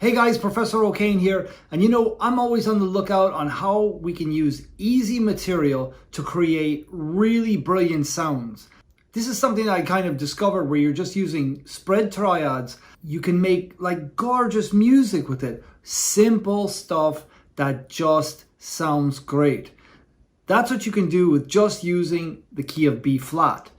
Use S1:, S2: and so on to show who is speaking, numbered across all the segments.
S1: Hey guys, Professor O'Kane here, and you know, I'm always on the lookout on how we can use easy material to create really brilliant sounds. This is something that I kind of discovered where you're just using spread triads. You can make like gorgeous music with it. Simple stuff that just sounds great. That's what you can do with just using the key of B flat.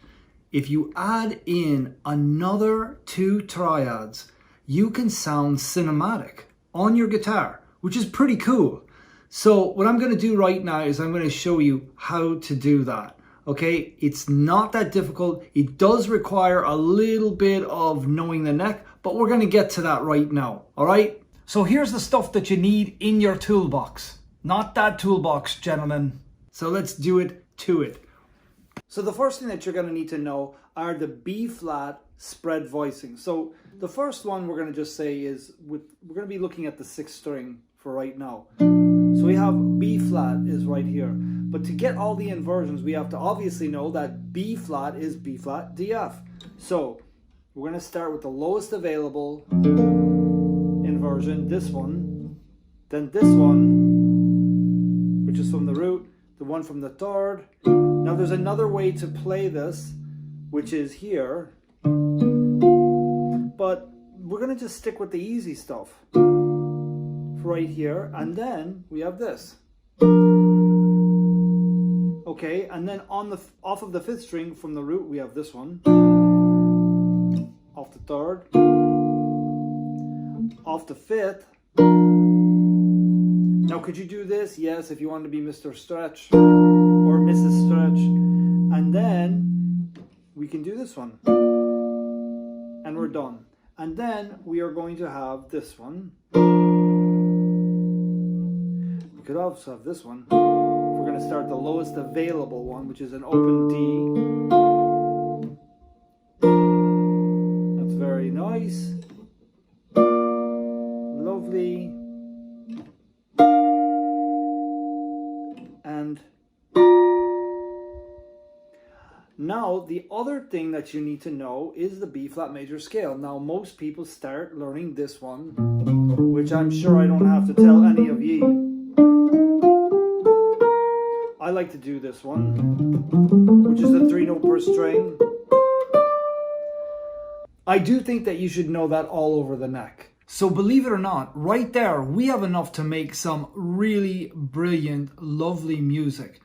S1: If you add in another two triads, you can sound cinematic on your guitar, which is pretty cool. So what I'm going to do right now is I'm going to show you how to do that. Okay, it's not that difficult. It does require a little bit of knowing the neck, but we're going to get to that right now. All right, so here's the stuff that you need in your toolbox. Not that toolbox, gentlemen. So let's do it to it. So the first thing that you're going to need to know are the B flat spread voicings. So the first one we're going to just say is we're going to be looking at the sixth string for right now. So we have B flat is right here. But to get all the inversions, we have to obviously know that B flat is B flat DF. So we're going to start with the lowest available inversion, this one, then this one, which is from the root, the one from the third. Now there's another way to play this, which is here, but we're going to just stick with the easy stuff right here, and then we have this. Okay, and then off of the fifth string from the root we have this one, off the third, off the fifth. Now could you do this? Yes, if you want to be Mr. Stretch or Mrs. Stretch. And then we can do this one. And we're done. And then we are going to have this one. We could also have this one. We're going to start the lowest available one, which is an open D. That's very nice. Lovely. And now the other thing that you need to know is the B flat major scale. Now most people start learning this one, which I'm sure I don't have to tell any of ye. I like to do this one, which is a 3-note per string. I do think that you should know that all over the neck. So believe it or not, right there, we have enough to make some really brilliant, lovely music.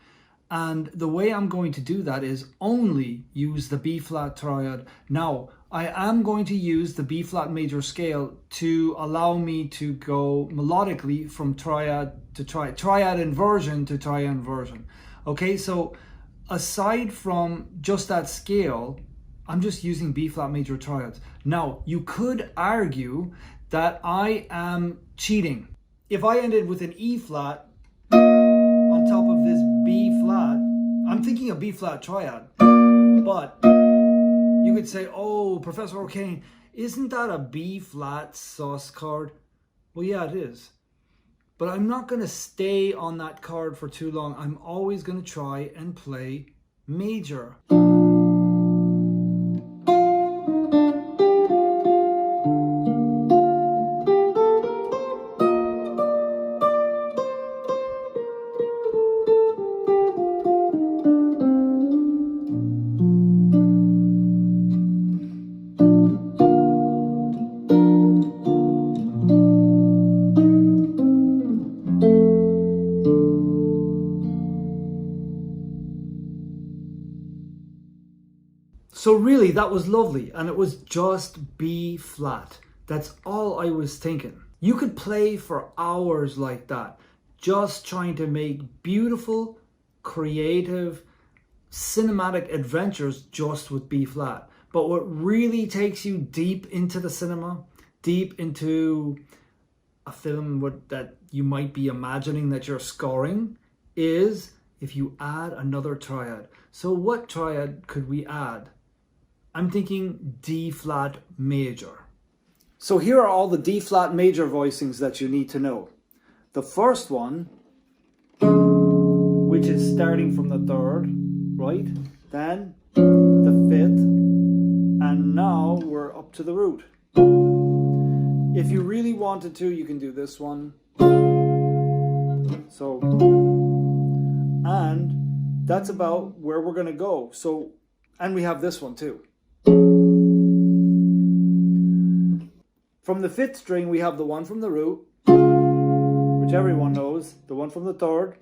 S1: And the way I'm going to do that is only use the B flat triad. Now, I am going to use the B flat major scale to allow me to go melodically from triad to triad, triad inversion to triad inversion. Okay, so aside from just that scale, I'm just using B flat major triads. Now, you could argue that I am cheating. If I ended with an E flat on top of this B flat, I'm thinking a B flat triad, but you could say, oh, Professor O'Kane, isn't that a B flat sus chord? Well, yeah, it is. But I'm not going to stay on that chord for too long. I'm always going to try and play major. So really, that was lovely, and it was just B flat. That's all I was thinking. You could play for hours like that, just trying to make beautiful, creative, cinematic adventures just with B flat. But what really takes you deep into the cinema, deep into a film that you might be imagining that you're scoring, is if you add another triad. So what triad could we add? I'm thinking D flat major. So here are all the D flat major voicings that you need to know. The first one, which is starting from the third, right? Then the fifth, and now we're up to the root. If you really wanted to, you can do this one. So, and that's about where we're going to go. So, and we have this one too. From the 5th string, we have the one from the root, which everyone knows, the one from the 3rd,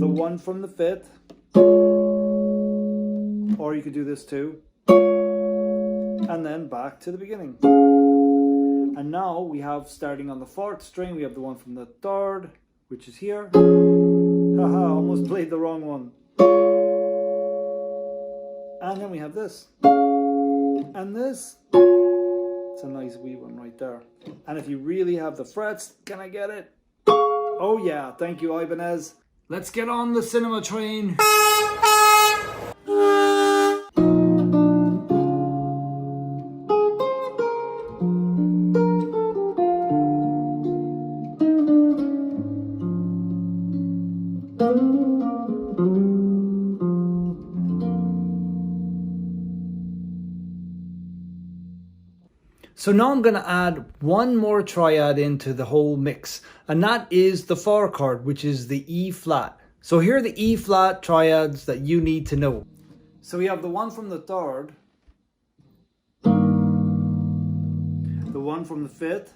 S1: the one from the 5th, or you could do this too, and then back to the beginning. And now we have, starting on the 4th string, we have the one from the 3rd, which is here. Haha, almost played the wrong one. And then we have this. And this. It's a nice wee one right there. And if you really have the frets, can I get it? Oh yeah, thank you, Ibanez. Let's get on the cinema train. So now I'm going to add one more triad into the whole mix, and that is the 4 chord, which is the E flat. So here are the E flat triads that you need to know. So we have the one from the 3rd, the one from the 5th,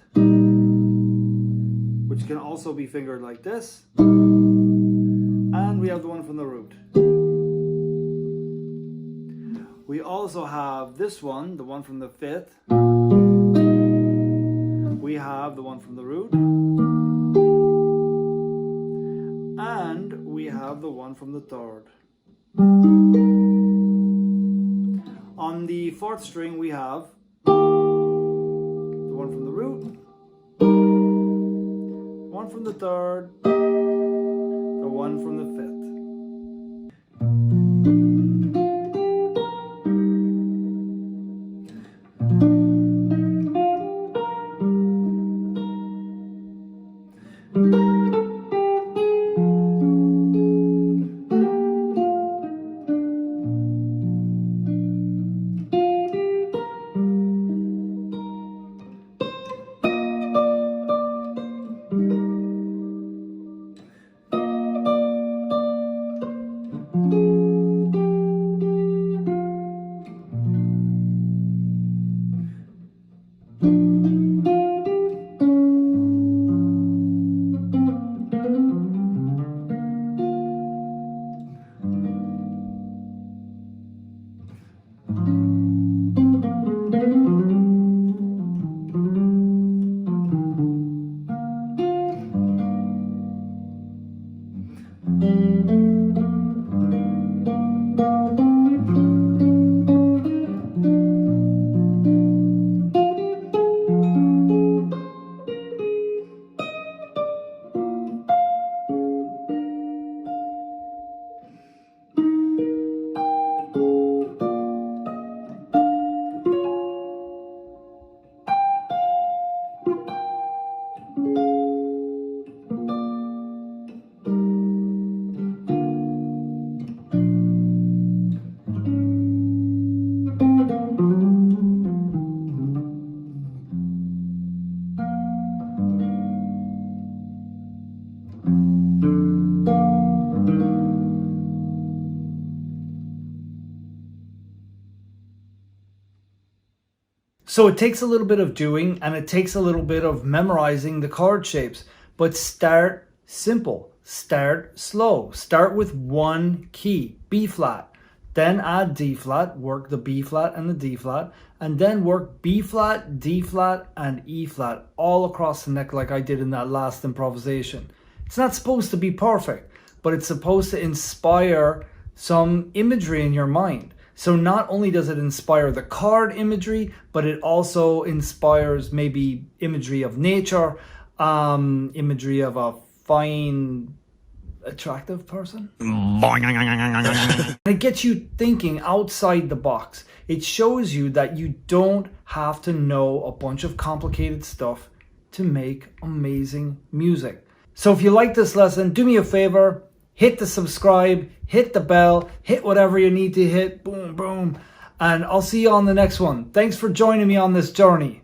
S1: which can also be fingered like this, and we have the one from the root. We also have this one, the one from the 5th. We have the one from the root, and we have the one from the 3rd. On the 4th string, we have the one from the root, one from the 3rd, the one from the 5th. So it takes a little bit of doing, and it takes a little bit of memorizing the chord shapes, but start simple, start slow, start with one key, B flat, then add D flat, work the B flat and the D flat, and then work B flat, D flat, and E flat all across the neck like I did in that last improvisation. It's not supposed to be perfect, but it's supposed to inspire some imagery in your mind. So not only does it inspire the chord imagery, but it also inspires maybe imagery of nature, imagery of a fine, attractive person. It gets you thinking outside the box. It shows you that you don't have to know a bunch of complicated stuff to make amazing music. So if you like this lesson, do me a favor, hit the subscribe, hit the bell, hit whatever you need to hit, boom, boom, and I'll see you on the next one. Thanks for joining me on this journey.